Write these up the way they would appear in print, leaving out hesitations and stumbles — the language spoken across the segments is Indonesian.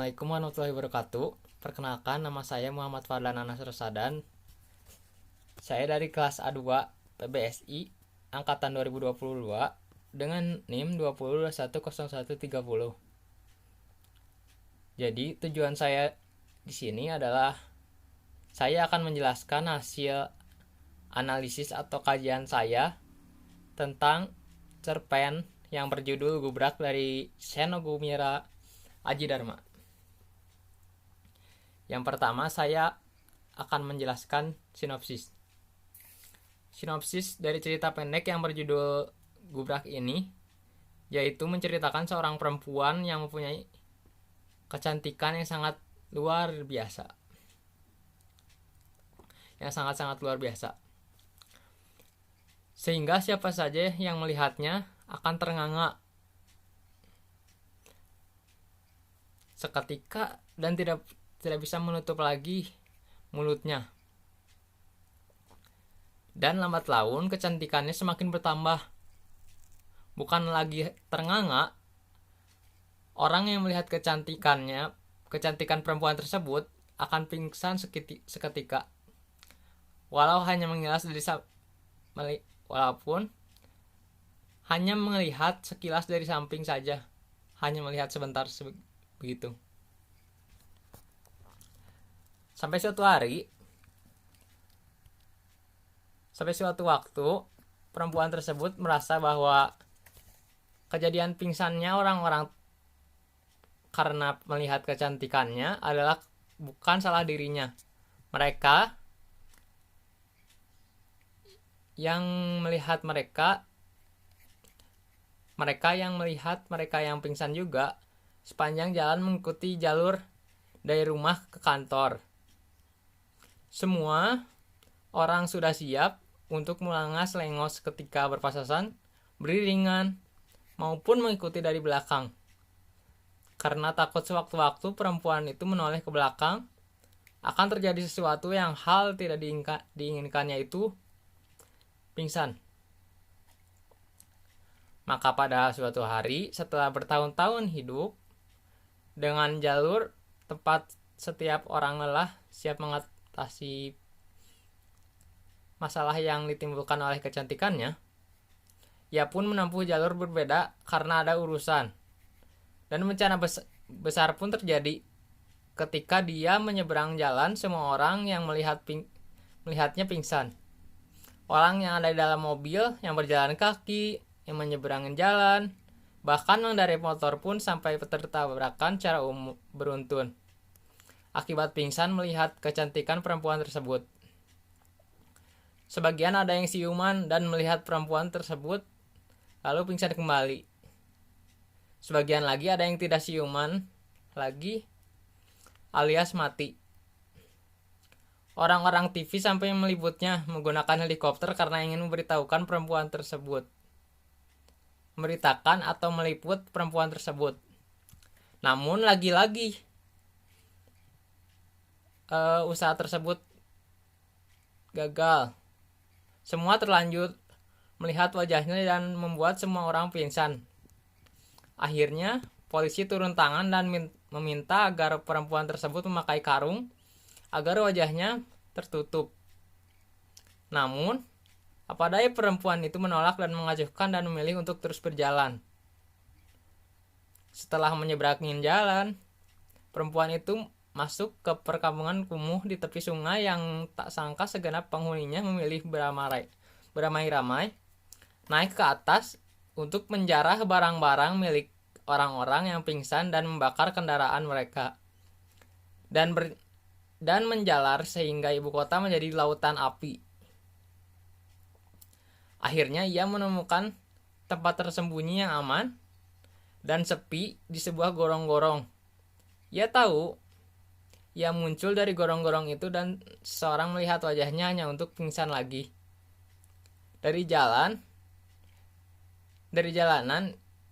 Assalamualaikum warahmatullahi wabarakatuh. Perkenalkan, nama saya Muhammad Fadlan Anas Rosadan. Saya dari kelas A2 PBSI angkatan 2022 dengan NIM 20210130. Jadi, tujuan saya di sini adalah saya akan menjelaskan hasil analisis atau kajian saya tentang cerpen yang berjudul Gubrak dari Seno Gumira Aji Dharma. Yang pertama, saya akan menjelaskan sinopsis. Sinopsis dari cerita pendek yang berjudul Gubrak ini yaitu menceritakan seorang perempuan yang mempunyai kecantikan yang sangat luar biasa. Yang sangat-sangat luar biasa. Sehingga siapa saja yang melihatnya akan ternganga seketika dan tidak bisa menutup lagi mulutnya. Dan lambat laun kecantikannya semakin bertambah. Bukan lagi ternganga, orang yang melihat kecantikan perempuan tersebut akan pingsan seketika. Walaupun hanya melihat sekilas dari samping saja, hanya melihat sebentar begitu. Sampai suatu waktu perempuan tersebut merasa bahwa kejadian pingsannya orang-orang karena melihat kecantikannya adalah bukan salah dirinya. Mereka yang melihat mereka yang pingsan juga sepanjang jalan mengikuti jalur dari rumah ke kantor. Semua orang sudah siap untuk melangas lengos ketika berpasasan, beriringan, maupun mengikuti dari belakang. Karena takut sewaktu-waktu perempuan itu menoleh ke belakang, akan terjadi sesuatu yang hal tidak diinginkannya, yaitu pingsan. Maka pada suatu hari, setelah bertahun-tahun hidup dengan jalur tempat setiap orang lelah siap mengatasi masalah yang ditimbulkan oleh kecantikannya, ia pun menempuh jalur berbeda karena ada urusan. Dan bencana besar pun terjadi ketika dia menyeberang jalan. Semua orang yang melihatnya pingsan. Orang yang ada di dalam mobil, yang berjalan kaki, yang menyeberangin jalan, bahkan mengendarai motor pun sampai tertabrakan secara beruntun akibat pingsan melihat kecantikan perempuan tersebut. Sebagian ada yang siuman dan melihat perempuan tersebut lalu pingsan kembali. Sebagian lagi ada yang tidak siuman lagi alias mati. Orang-orang TV sampai meliputnya menggunakan helikopter karena ingin memberitakan atau meliput perempuan tersebut. Namun lagi-lagi usaha tersebut gagal. Semua terlanjur melihat wajahnya dan membuat semua orang pingsan. Akhirnya polisi turun tangan dan meminta agar perempuan tersebut memakai karung agar wajahnya tertutup. Namun apa daya perempuan itu menolak dan mengajukan dan memilih untuk terus berjalan. Setelah menyeberangi jalan, perempuan itu masuk ke perkampungan kumuh di tepi sungai yang tak sangka segenap penghuninya memilih beramai-ramai naik ke atas untuk menjarah barang-barang milik orang-orang yang pingsan dan membakar kendaraan mereka. Dan menjalar sehingga ibu kota menjadi lautan api. Akhirnya ia menemukan tempat tersembunyi yang aman dan sepi di sebuah gorong-gorong. Ia tahu ia muncul dari gorong-gorong itu dan seorang melihat wajahnya hanya untuk pingsan lagi. Dari jalanan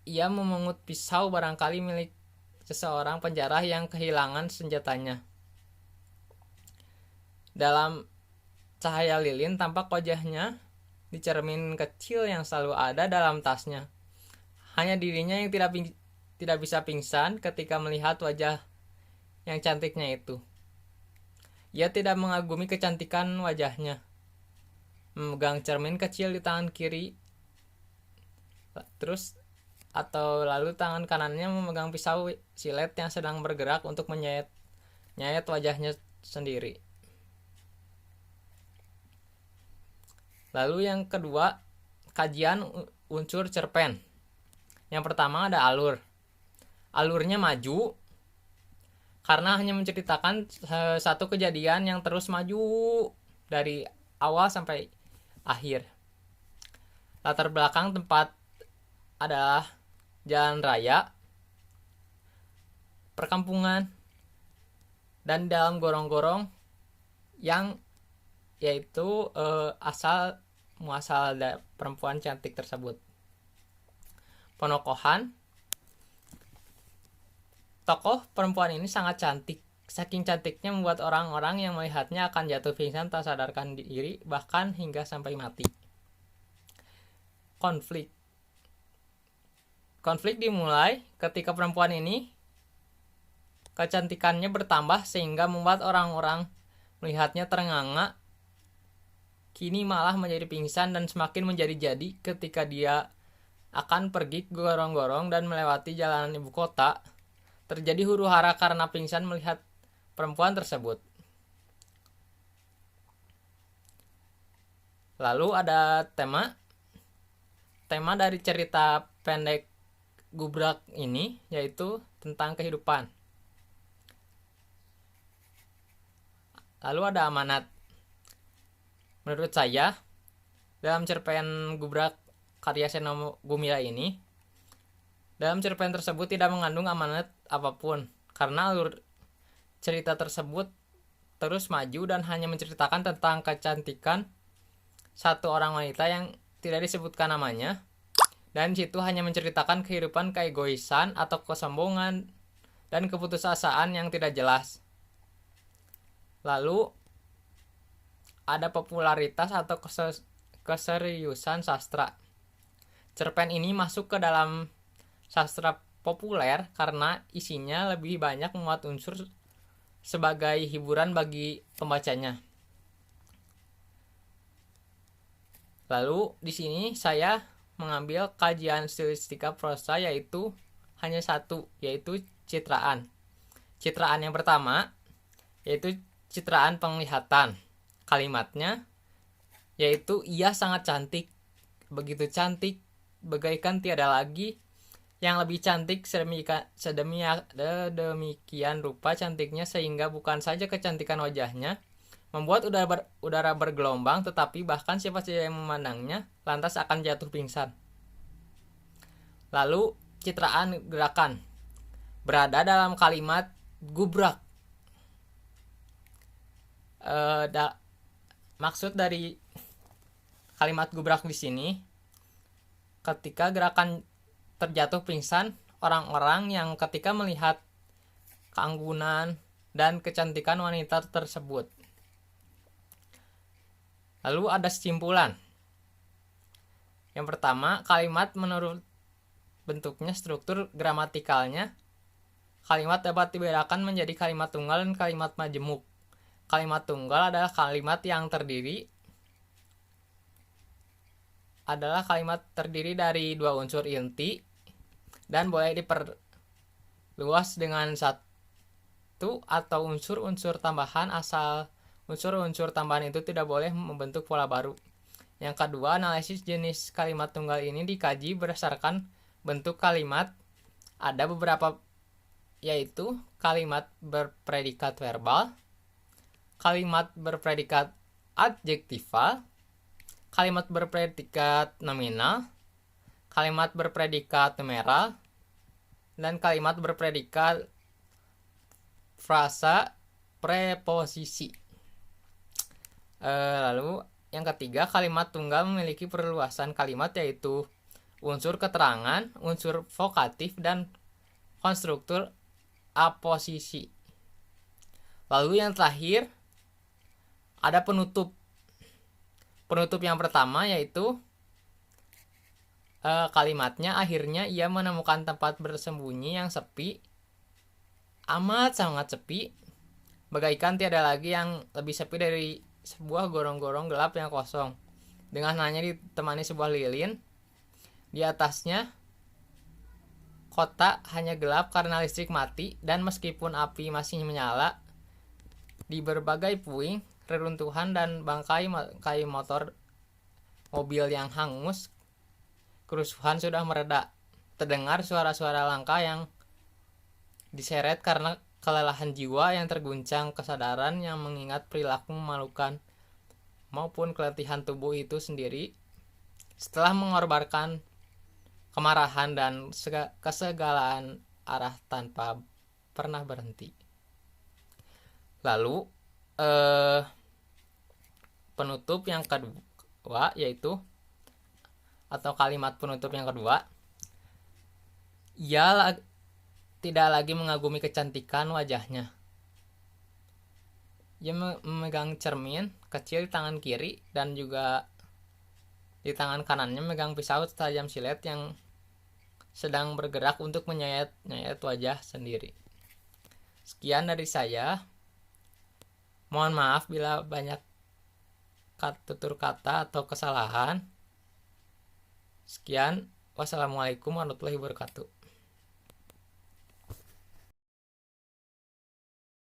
ia memungut pisau barangkali milik seseorang penjara yang kehilangan senjatanya. Dalam cahaya lilin tampak wajahnya di cermin kecil yang selalu ada dalam tasnya. Hanya dirinya yang tidak bisa pingsan ketika melihat wajah yang cantiknya itu. Ia tidak mengagumi kecantikan wajahnya. Memegang cermin kecil di tangan kiri, terus atau lalu tangan kanannya memegang pisau silet yang sedang bergerak untuk menyayat wajahnya sendiri. Lalu yang kedua, kajian unsur cerpen. Yang pertama ada alur. Alurnya maju karena hanya menceritakan satu kejadian yang terus maju dari awal sampai akhir. Latar belakang tempat adalah jalan raya, perkampungan, dan dalam gorong-gorong yang yaitu asal muasal dari perempuan cantik tersebut. Penokohan, tokoh perempuan ini sangat cantik. Saking cantiknya membuat orang-orang yang melihatnya akan jatuh pingsan tak sadarkan diri, bahkan hingga sampai mati. Konflik dimulai ketika perempuan ini kecantikannya bertambah sehingga membuat orang-orang melihatnya terengah-engah. Kini malah menjadi pingsan dan semakin menjadi-jadi ketika dia akan pergi ke gorong-gorong dan melewati jalanan ibu kota. Terjadi huru-hara karena pingsan melihat perempuan tersebut. Lalu ada tema dari cerita pendek Gubrak ini yaitu tentang kehidupan. Lalu ada amanat. Menurut saya, dalam cerpen Gubrak karya Seno Gumila ini, dalam cerpen tersebut tidak mengandung amanat apapun karena alur cerita tersebut terus maju dan hanya menceritakan tentang kecantikan satu orang wanita yang tidak disebutkan namanya, dan situ hanya menceritakan kehidupan keegoisan atau kesombongan dan keputusasaan yang tidak jelas. Lalu ada popularitas atau keseriusan sastra. Cerpen ini masuk ke dalam sastra populer karena isinya lebih banyak memuat unsur sebagai hiburan bagi pembacanya. Lalu di sini saya mengambil kajian stilistika prosa yaitu hanya satu, yaitu citraan. Citraan yang pertama yaitu citraan penglihatan. Kalimatnya yaitu ia sangat cantik, begitu cantik bagaikan tiada lagi yang lebih cantik sedemikian rupa cantiknya sehingga bukan saja kecantikan wajahnya membuat udara bergelombang, tetapi bahkan siapa saja yang memandangnya lantas akan jatuh pingsan. Lalu citraan gerakan berada dalam kalimat gubrak. Maksud dari kalimat gubrak di sini, ketika gerakan terjatuh pingsan, orang-orang yang ketika melihat keanggunan dan kecantikan wanita tersebut. Lalu ada kesimpulan. Yang pertama, kalimat menurut bentuknya, struktur gramatikalnya, kalimat dapat dibedakan menjadi kalimat tunggal dan kalimat majemuk. Kalimat tunggal adalah kalimat yang terdiri dari dua unsur inti dan boleh diperluas dengan satu atau unsur-unsur tambahan asal unsur-unsur tambahan itu tidak boleh membentuk pola baru. Yang kedua, analisis jenis kalimat tunggal ini dikaji berdasarkan bentuk kalimat. Ada beberapa, yaitu kalimat berpredikat verbal, kalimat berpredikat adjektifal, kalimat berpredikat nominal, kalimat berpredikat numeral, dan kalimat berpredikat frasa preposisi. Lalu yang ketiga, kalimat tunggal memiliki perluasan kalimat yaitu unsur keterangan, unsur vokatif, dan konstruktur aposisi. Lalu yang terakhir ada penutup. Penutup yang pertama yaitu kalimatnya akhirnya ia menemukan tempat bersembunyi yang sepi amat sangat sepi, bagaikan tiada lagi yang lebih sepi dari sebuah gorong-gorong gelap yang kosong, dengan hanya ditemani sebuah lilin. Di atasnya, kota hanya gelap karena listrik mati, dan meskipun api masih menyala, di berbagai puing, reruntuhan, dan bangkai motor mobil yang hangus, kerusuhan sudah mereda. Terdengar suara-suara langkah yang diseret karena kelelahan jiwa yang terguncang, kesadaran yang mengingat perilaku memalukan, maupun keletihan tubuh itu sendiri setelah mengorbankan kemarahan dan kesegalaan arah tanpa pernah berhenti. Lalu penutup yang kedua, yaitu atau kalimat penutup yang kedua, ia tidak lagi mengagumi kecantikan wajahnya. Ia memegang cermin kecil di tangan kiri, dan juga di tangan kanannya memegang pisau tajam silet yang sedang bergerak untuk menyayat-nyayat wajah sendiri. Sekian dari saya. Mohon maaf bila banyak tutur kata atau kesalahan. Sekian. Wassalamualaikum warahmatullahi wabarakatuh.